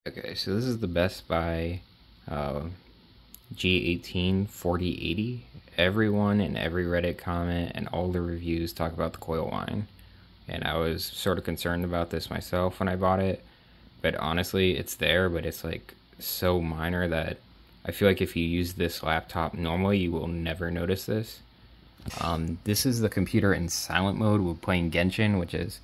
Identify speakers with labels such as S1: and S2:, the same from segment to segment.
S1: Okay, so this is the Best Buy uh, G18 4080. Everyone in every Reddit comment and all the reviews talk about the Coil Whine. And I was sort of concerned about this myself when I bought it. But honestly, it's there, but it's like so minor that I feel like if you use this laptop normally, you will never notice this. This is the computer in silent mode with playing Genshin, which is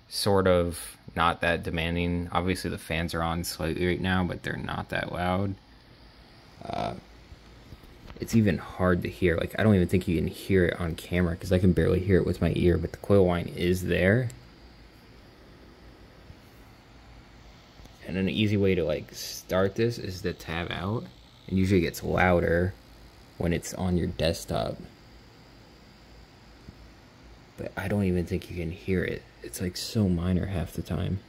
S1: sort of not that demanding. Obviously the fans are on slightly right now, but they're not that loud. It's even hard to hear. Like, I don't even think you can hear it on camera because I can barely hear it with my ear, but the Coil Whine is there. And an easy way to like start this is to tab out. It usually gets louder when it's on your desktop, but I don't even think you can hear it. It's like so minor half the time.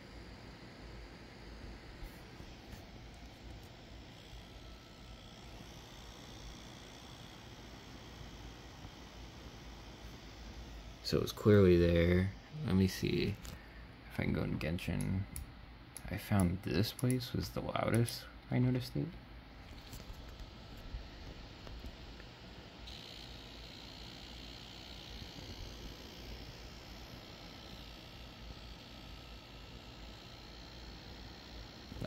S1: So it's clearly there. Let me see if I can go in Genshin. I found this place was the loudest. I noticed it.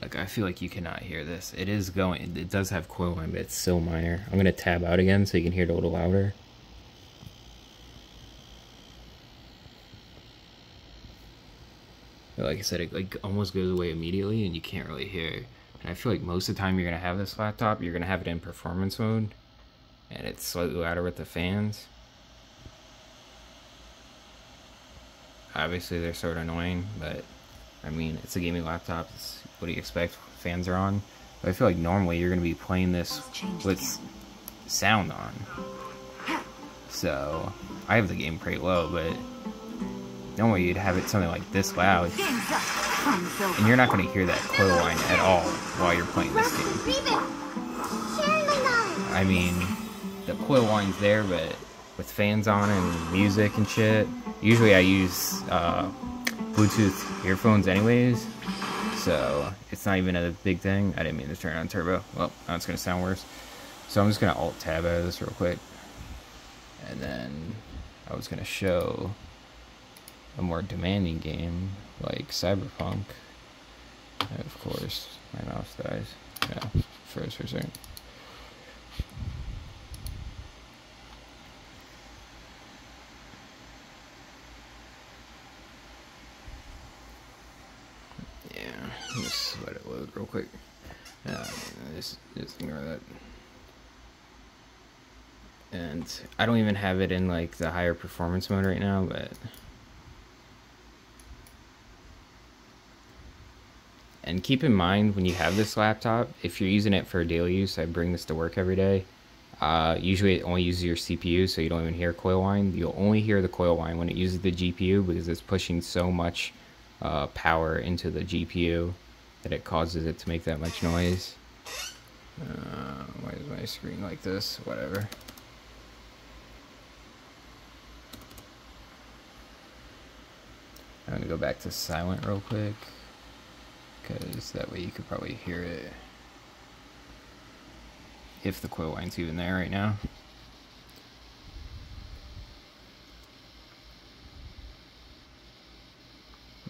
S1: Like, I feel like you cannot hear this. It is going, it does have Coil Whine, but it's so minor. I'm gonna tab out again so you can hear it a little louder. But like I said, it like almost goes away immediately and you can't really hear it. And I feel like most of the time you're gonna have this laptop, you're gonna have it in performance mode, and it's slightly louder with the fans. Obviously they're sort of annoying, but I mean, it's a gaming laptop. What do you expect? Fans are on. But I feel like normally you're going to be playing this with sound on. So, I have the game pretty low, but normally you'd have it something like this loud. And you're not going to hear that Coil Whine at all while you're playing this game. I mean, the Coil Whine's there, but with fans on and music and shit. Usually I use Bluetooth earphones anyways, so it's not even a big thing. I didn't mean to turn on turbo. Well, now it's going to sound worse. So I'm just going to alt tab out of this real quick. And then I was going to show a more demanding game like Cyberpunk. And of course, my mouse dies. Yeah, froze for a second. Yeah, just let it load real quick. Just ignore that. And I don't even have it in like the higher performance mode right now, but and keep in mind when you have this laptop, if you're using it for daily use, I bring this to work every day. Usually it only uses your CPU, so you don't even hear Coil Whine. You'll only hear the Coil Whine when it uses the GPU because it's pushing so much power into the GPU that it causes it to make that much noise. Why is my screen like this? Whatever. I'm gonna go back to silent real quick, because that way you could probably hear it if the Coil Whine's even there right now.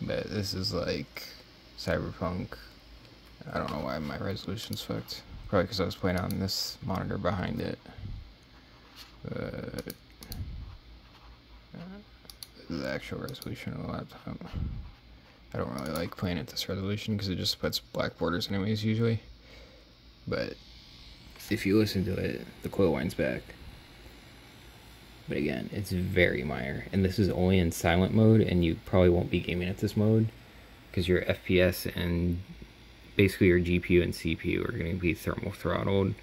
S1: But this is like Cyberpunk. I don't know why my resolution's fucked. Probably because I was playing on this monitor behind it. But this is the actual resolution of the laptop. I don't really like playing at this resolution because it just puts black borders anyways usually. But if you listen to it, the Coil Whine's back. But again, it's very minor, and this is only in silent mode, and you probably won't be gaming at this mode because your FPS and basically your GPU and CPU are going to be thermal throttled.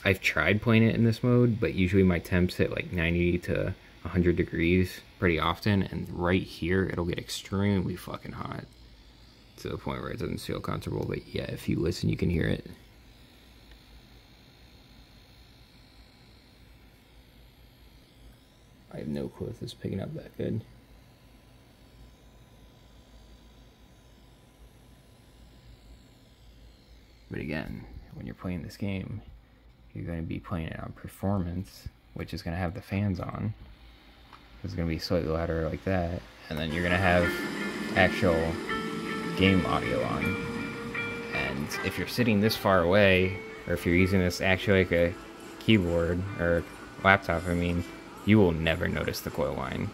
S1: I've tried playing it in this mode, but usually my temps hit like 90 to 100 degrees pretty often, and right here it'll get extremely fucking hot to the point where it doesn't feel comfortable. But yeah, if you listen, you can hear it. I have no clue if this is picking up that good. But again, when you're playing this game, you're going to be playing it on performance, which is going to have the fans on. It's going to be slightly louder like that, and then you're going to have actual game audio on. And if you're sitting this far away, or if you're using this actually like a keyboard or laptop, I mean, you will never notice the coil whine.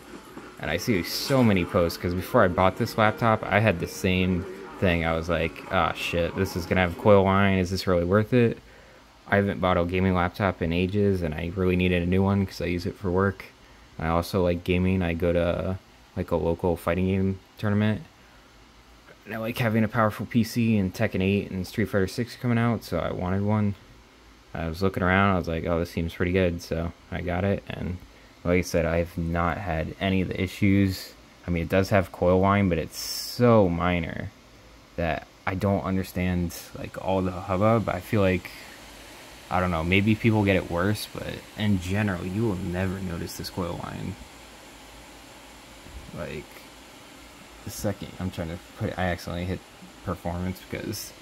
S1: And I see so many posts, because before I bought this laptop, I had the same thing. I was like, oh shit, this is going to have coil whine, is this really worth it? I haven't bought a gaming laptop in ages, and I really needed a new one because I use it for work. I also like gaming. I go to like a local fighting game tournament, and I like having a powerful PC, and Tekken 8 and Street Fighter 6 coming out, so I wanted one. I was looking around, I was like, oh, this seems pretty good, so I got it. And like I said, I've not had any of the issues. I mean, it does have coil whine, but it's so minor that I don't understand like all the hubbub. I feel like, I don't know, maybe people get it worse, but in general, you will never notice this coil whine. Like, the second I'm trying to put, I accidentally hit performance because,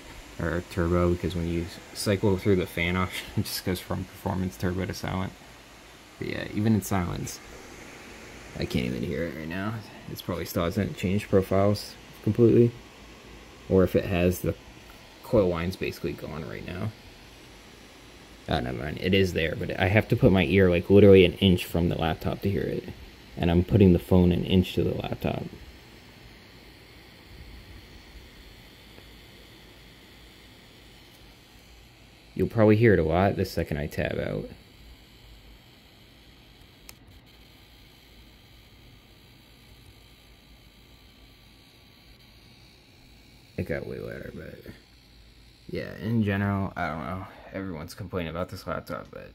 S1: or turbo, because when you cycle through the fan option, it just goes from performance turbo to silent. But yeah, even in silence, I can't even hear it right now. It's probably still hasn't changed profiles completely. Or if it has, the coil whine's basically gone right now. Oh, never mind. It is there, but I have to put my ear like literally an inch from the laptop to hear it. And I'm putting the phone an inch to the laptop. You'll probably hear it a lot the second I tab out. It got way louder, but yeah, in general, I don't know. Everyone's complaining about this laptop, but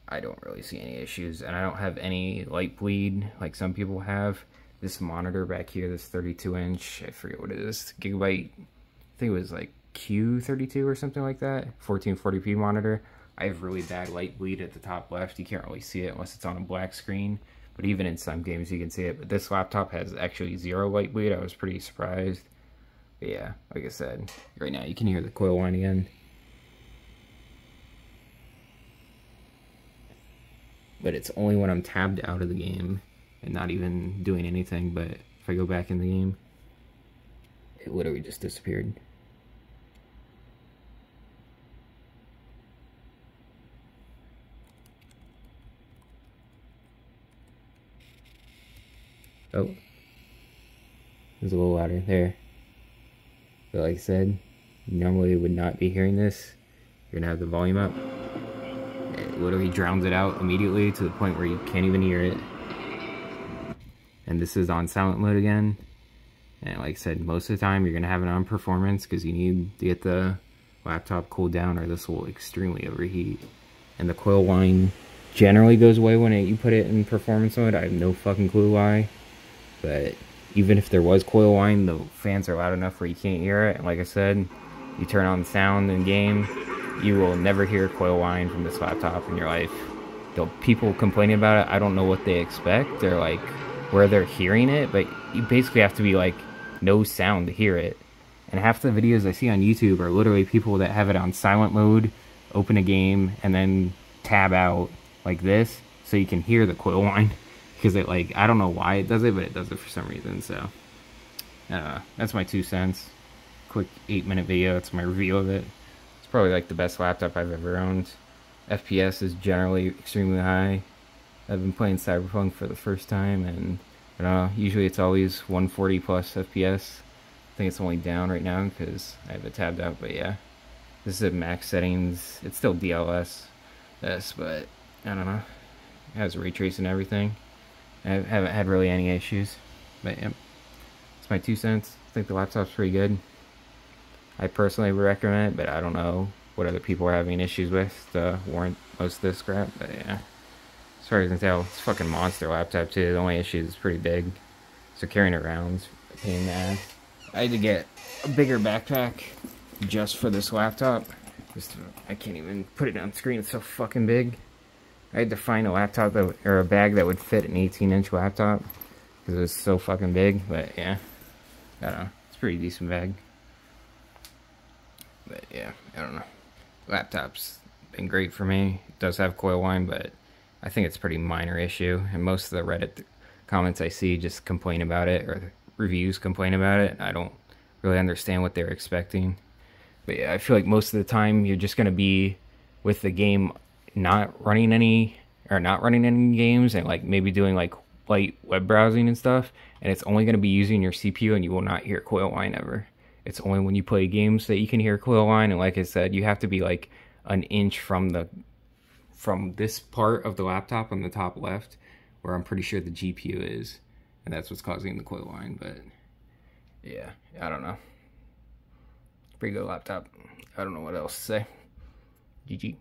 S1: I don't really see any issues, and I don't have any light bleed like some people have. This monitor back here, this 32-inch, I forget what it is, Gigabyte, I think it was like Q32 or something like that, 1440p monitor. I have really bad light bleed at the top left. You can't really see it unless it's on a black screen, but even in some games you can see it. But this laptop has actually 0 light bleed. I was pretty surprised. But yeah, like I said, right now you can hear the coil whine again. But it's only when I'm tabbed out of the game and not even doing anything. But if I go back in the game, it literally just disappeared. Oh, it's a little louder there. But like I said, normally you would not be hearing this. You're gonna have the volume up. It literally drowns it out immediately to the point where you can't even hear it. And this is on silent mode again. And like I said, most of the time you're gonna have it on performance because you need to get the laptop cooled down, or this will extremely overheat. And the coil whine generally goes away when you put it in performance mode. I have no fucking clue why. But even if there was coil whine, the fans are loud enough where you can't hear it. And like I said, you turn on the sound in game, you will never hear coil whine from this laptop in your life. People complaining about it, I don't know what they expect. They're like, where they're hearing it, but you basically have to be like, no sound to hear it. And half the videos I see on YouTube are literally people that have it on silent mode, open a game, and then tab out like this, so you can hear the coil whine. Because it, like, I don't know why it does it, but it does it for some reason. So that's my 2 cents. Quick 8-minute video. It's my review of it. It's probably like the best laptop I've ever owned. FPS is generally extremely high. I've been playing Cyberpunk for the first time, and I don't know, usually it's always 140 plus FPS. I think it's only down right now because I have it tabbed out, but yeah. This is at max settings. It's still DLSS, but I don't know. It has ray tracing and everything. I haven't had really any issues, but yeah, it's my 2 cents. I think the laptop's pretty good. I personally would recommend it, but I don't know what other people are having issues with to warrant most of this crap. But yeah, as far as I can tell, it's a fucking monster laptop too. The only issue is it's pretty big, so carrying it around is a pain in the ass. I had to get a bigger backpack just for this laptop. I can't even put it on screen, it's so fucking big. I had to find a laptop that, or a bag that would fit an 18-inch laptop because it was so fucking big. But yeah, I don't know, it's a pretty decent bag. But yeah, I don't know. Laptop's been great for me. It does have coil whine, but I think it's a pretty minor issue. And most of the Reddit comments I see just complain about it, or reviews complain about it. I don't really understand what they're expecting. But yeah, I feel like most of the time you're just gonna be with the game not running any games, and like maybe doing like light web browsing and stuff, and it's only gonna be using your CPU, and you will not hear coil whine ever. It's only when you play games that you can hear coil whine, and like I said, you have to be like an inch from this part of the laptop on the top left, where I'm pretty sure the GPU is, and that's what's causing the coil whine. But yeah, I don't know. Pretty good laptop. I don't know what else to say. GG.